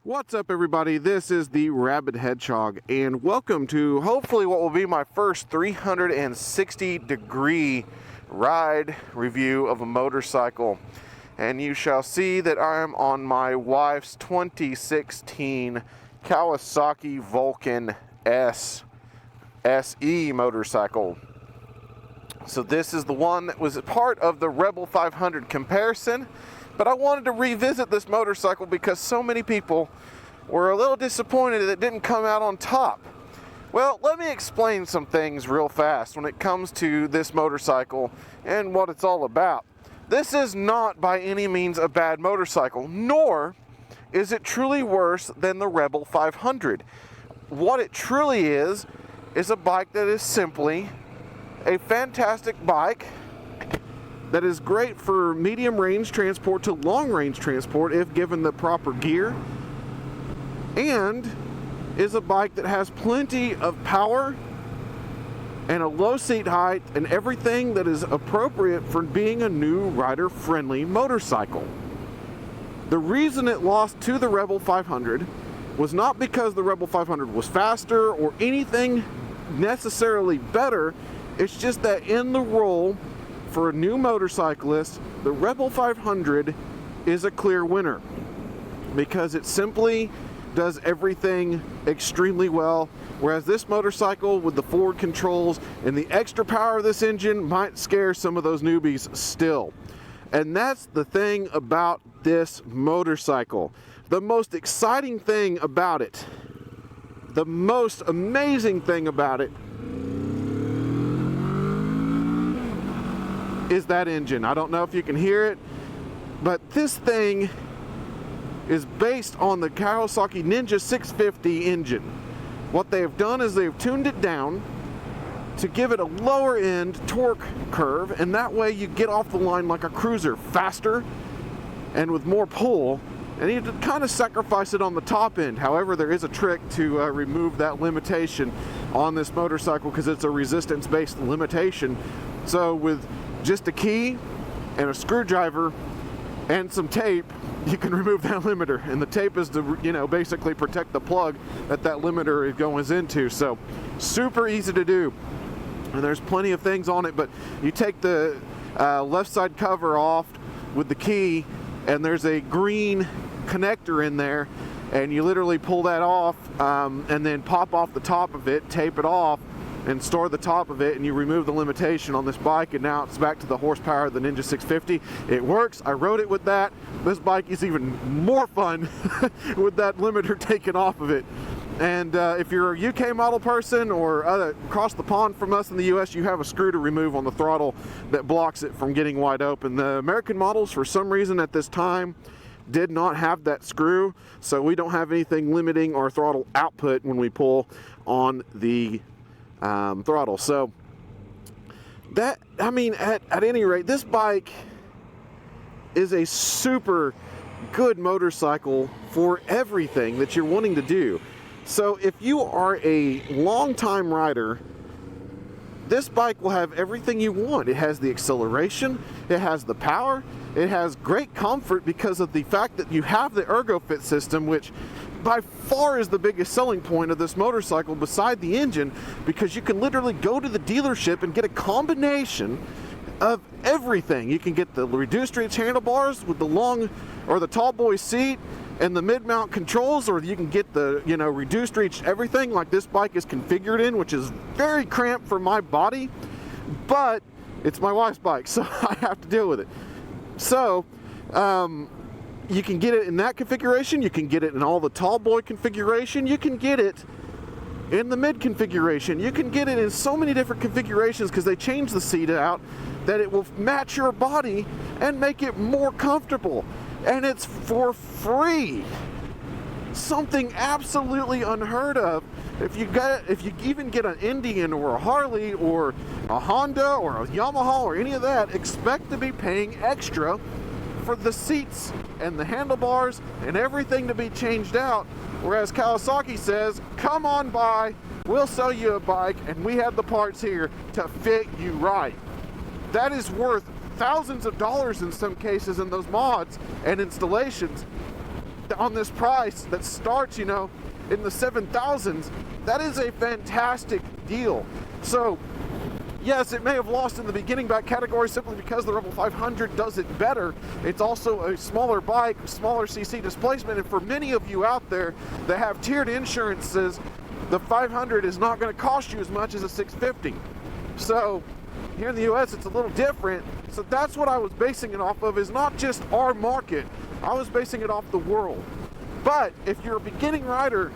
What's up, everybody? This is the Rabid Hedgehog, and welcome to hopefully what will be my first 360-degree ride review of a motorcycle. And you shall see that I am on my wife's 2016 Kawasaki Vulcan S SE motorcycle. So this is the one that was a part of the Rebel 500 comparison. But I wanted to revisit this motorcycle because so many people were a little disappointed that it didn't come out on top. Well, let me explain some things real fast when it comes to this motorcycle and what it's all about. This is not by any means a bad motorcycle, nor is it truly worse than the Rebel 500. What it truly is a bike that is simply a fantastic bike that is great for medium range transport to long range transport if given the proper gear, and is a bike that has plenty of power and a low seat height and everything that is appropriate for being a new rider friendly motorcycle. The reason it lost to the Rebel 500 was not because the Rebel 500 was faster or anything necessarily better. It's just that in the role for a new motorcyclist, the Rebel 500 is a clear winner because it simply does everything extremely well, whereas this motorcycle with the forward controls and the extra power of this engine might scare some of those newbies still. And that's the thing about this motorcycle. The most exciting thing about it, the most amazing thing about it, is that engine. I don't know if you can hear it, but this thing is based on the Kawasaki Ninja 650 engine. What they have done is they've tuned it down to give it a lower end torque curve, and that way you get off the line like a cruiser, faster and with more pull, and you kind of sacrifice it on the top end. However, there is a trick to remove that limitation on this motorcycle because it's a resistance based limitation. So with just a key and a screwdriver and some tape, you can remove that limiter. And the tape is to, basically protect the plug that limiter goes into. So super easy to do. And there's plenty of things on it, but you take the left side cover off with the key, and there's a green connector in there, and you literally pull that off and then pop off the top of it, tape it off, and store the top of it, and you remove the limitation on this bike, and now it's back to the horsepower of the Ninja 650. It works. I rode it with that. This bike is even more fun with that limiter taken off of it. And if you're a UK model person or across the pond from us in the US, you have a screw to remove on the throttle that blocks it from getting wide open. The American models, for some reason at this time, did not have that screw, so we don't have anything limiting our throttle output when we pull on the throttle. So that, at any rate, this bike is a super good motorcycle for everything that you're wanting to do. So if you are a long-time rider, this bike will have everything you want. It has the acceleration, it has the power, it has great comfort because of the fact that you have the ErgoFit system, which by far is the biggest selling point of this motorcycle beside the engine, because you can literally go to the dealership and get a combination of everything. You can get the reduced reach handlebars with the long or the tall boy seat and the mid-mount controls, or you can get the reduced reach everything like this bike is configured in, which is very cramped for my body, but it's my wife's bike, so I have to deal with it. So you can get it in that configuration, you can get it in all the tall boy configuration, you can get it in the mid configuration, you can get it in so many different configurations because they change the seat out that it will match your body and make it more comfortable. And it's for free. Something absolutely unheard of. If you even get an Indian or a Harley or a Honda or a Yamaha or any of that, expect to be paying extra for the seats and the handlebars and everything to be changed out. Whereas Kawasaki says, come on by, we'll sell you a bike and we have the parts here to fit you right. That is worth thousands of dollars in some cases in those mods and installations on this price that starts, in the 7,000s, that is a fantastic deal. So yes, it may have lost in the beginning back category simply because the Rebel 500 does it better. It's also a smaller bike, smaller CC displacement, and for many of you out there that have tiered insurances, the 500 is not going to cost you as much as a 650. So here in the US, it's a little different. So that's what I was basing it off of, is not just our market. I was basing it off the world. But if you're a beginning rider,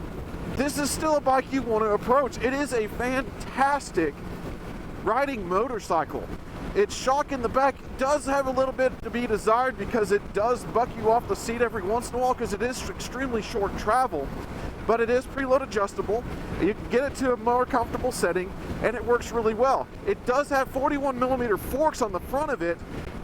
this is still a bike you want to approach. It is a fantastic riding motorcycle. Its shock in the back does have a little bit to be desired because it does buck you off the seat every once in a while because it is extremely short travel, but it is preload adjustable. You can get it to a more comfortable setting and it works really well. It does have 41mm forks on the front of it,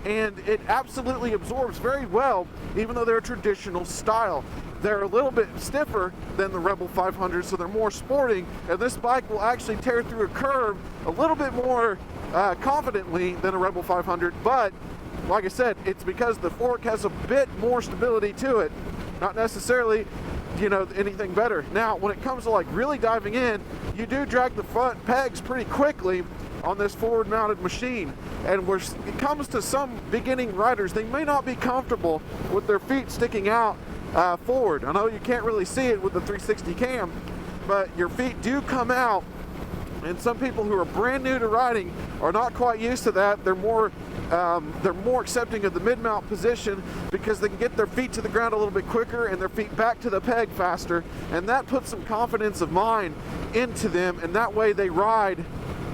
and it absolutely absorbs very well, even though they're a traditional style. They're a little bit stiffer than the Rebel 500, so they're more sporting, and this bike will actually tear through a curve a little bit more confidently than a Rebel 500, but like I said, it's because the fork has a bit more stability to it, not necessarily anything better. Now, when it comes to like really diving in, you do drag the front pegs pretty quickly on this forward mounted machine, and where it comes to some beginning riders, they may not be comfortable with their feet sticking out forward. I know you can't really see it with the 360 cam, but your feet do come out, and some people who are brand new to riding are not quite used to that. They're more accepting of the mid-mount position because they can get their feet to the ground a little bit quicker and their feet back to the peg faster, and that puts some confidence of mind into them, and that way they ride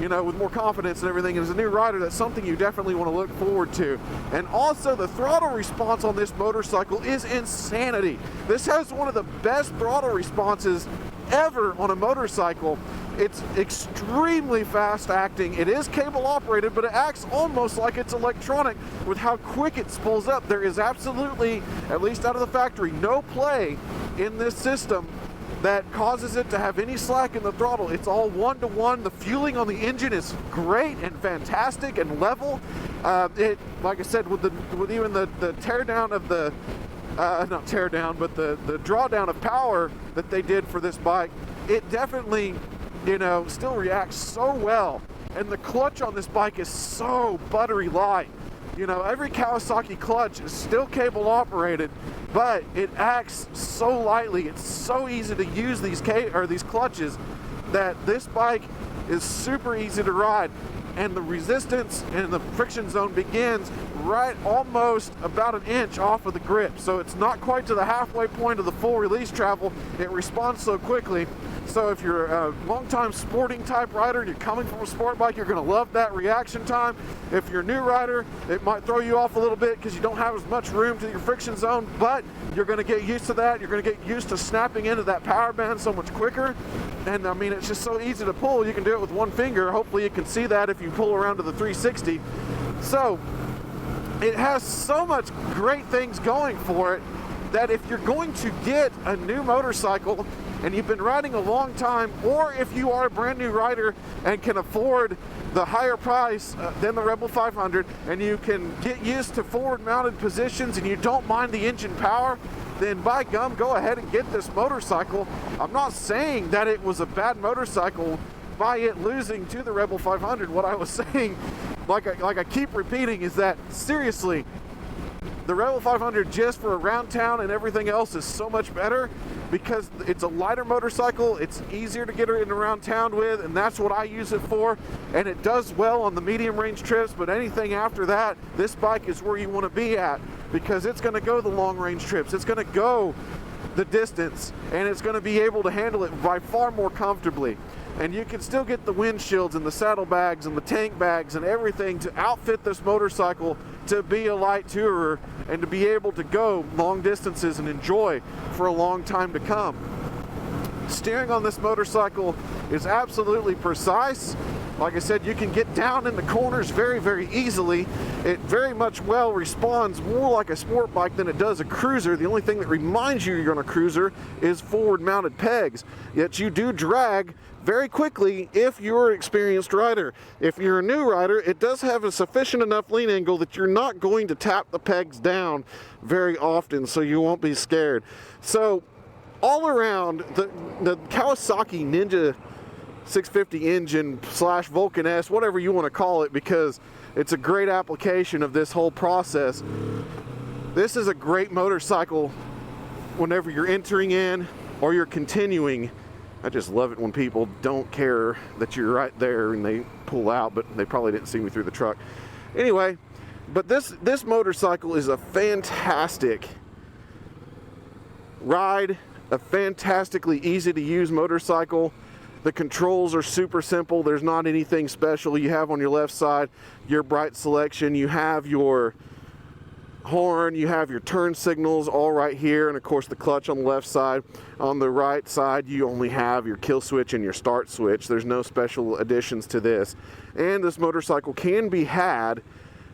with more confidence and everything. And as a new rider, that's something you definitely want to look forward to. And also, the throttle response on this motorcycle is insanity. This has one of the best throttle responses ever on a motorcycle. It's extremely fast acting. It is cable operated, but it acts almost like it's electronic with how quick it spools up. There is absolutely, at least out of the factory, no play in this system that causes it to have any slack in the throttle. It's all one-to-one. The fueling on the engine is great and fantastic and level. Like I said, with even the teardown of the not teardown, but the drawdown of power that they did for this bike, it definitely still reacts so well. And the clutch on this bike is so buttery light. Every Kawasaki clutch is still cable operated, but it acts so lightly. It's so easy to use these clutches that this bike is super easy to ride. And the resistance and the friction zone begins right almost about an inch off of the grip. So it's not quite to the halfway point of the full release travel. It responds so quickly. So if you're a long-time sporting type rider and you're coming from a sport bike, you're going to love that reaction time. If you're a new rider, it might throw you off a little bit because you don't have as much room to your friction zone, but you're going to get used to that. You're going to get used to snapping into that power band so much quicker. And I mean, it's just so easy to pull. You can do it with one finger. Hopefully you can see that if you pull around to the 360. So it has so much great things going for it that if you're going to get a new motorcycle and you've been riding a long time, or if you are a brand new rider and can afford the higher price than the Rebel 500, and you can get used to forward mounted positions and you don't mind the engine power, then by gum, go ahead and get this motorcycle. I'm not saying that it was a bad motorcycle by it losing to the Rebel 500. What I was saying, like I keep repeating, is that seriously, the Rebel 500 just for around town and everything else is so much better because it's a lighter motorcycle. It's easier to get in around town with, and that's what I use it for. And it does well on the medium range trips, but anything after that, this bike is where you want to be at because it's going to go the long range trips. It's going to go the distance, and it's going to be able to handle it by far more comfortably. And you can still get the windshields and the saddlebags and the tank bags and everything to outfit this motorcycle to be a light tourer and to be able to go long distances and enjoy for a long time to come. Steering on this motorcycle is absolutely precise. Like I said, you can get down in the corners very, very easily. It very much well responds more like a sport bike than it does a cruiser. The only thing that reminds you you're on a cruiser is forward mounted pegs. Yet you do drag very quickly if you're an experienced rider. If you're a new rider, it does have a sufficient enough lean angle that you're not going to tap the pegs down very often, so you won't be scared. So all around, the Kawasaki Ninja 650 engine / Vulcan S, whatever you want to call it, because it's a great application of this whole process. This is a great motorcycle whenever you're entering in or you're continuing. I just love it when people don't care that you're right there and they pull out, but they probably didn't see me through the truck. Anyway, but this motorcycle is a fantastic ride, a fantastically easy to use motorcycle. The controls are super simple. There's not anything special. You have on your left side your bright selection, you have your horn, you have your turn signals all right here, and of course the clutch on the left side. On the right side you only have your kill switch and your start switch. There's no special additions to this. And this motorcycle can be had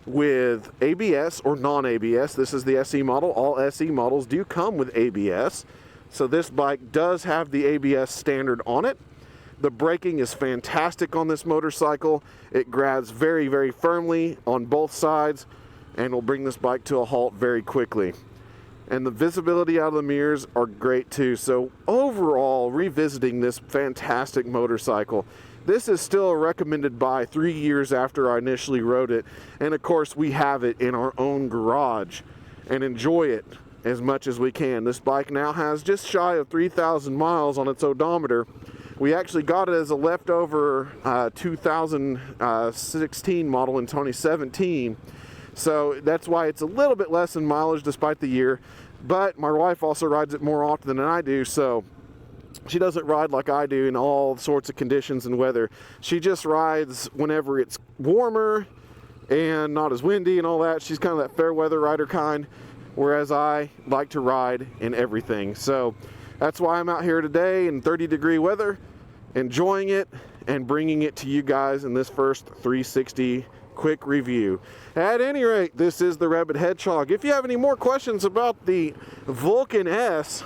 with ABS or non-ABS. This is the SE model. All SE models do come with ABS. So this bike does have the ABS standard on it. The braking is fantastic on this motorcycle. It grabs very, very firmly on both sides and will bring this bike to a halt very quickly. And the visibility out of the mirrors are great too. So overall, revisiting this fantastic motorcycle, this is still a recommended buy 3 years after I initially rode it. And of course, we have it in our own garage and enjoy it as much as we can. This bike now has just shy of 3,000 miles on its odometer. We actually got it as a leftover 2016 model in 2017. So that's why it's a little bit less in mileage despite the year. But my wife also rides it more often than I do, so she doesn't ride like I do in all sorts of conditions and weather. She just rides whenever it's warmer and not as windy and all that. She's kind of that fair weather rider kind, whereas I like to ride in everything. So that's why I'm out here today in 30-degree weather, enjoying it and bringing it to you guys in this first 360 quick review. At any rate, this is the Rabid Hedgehog. If you have any more questions about the Vulcan S,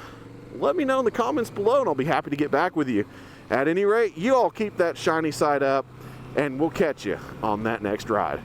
let me know in the comments below and I'll be happy to get back with you. At any rate, you all keep that shiny side up and we'll catch you on that next ride.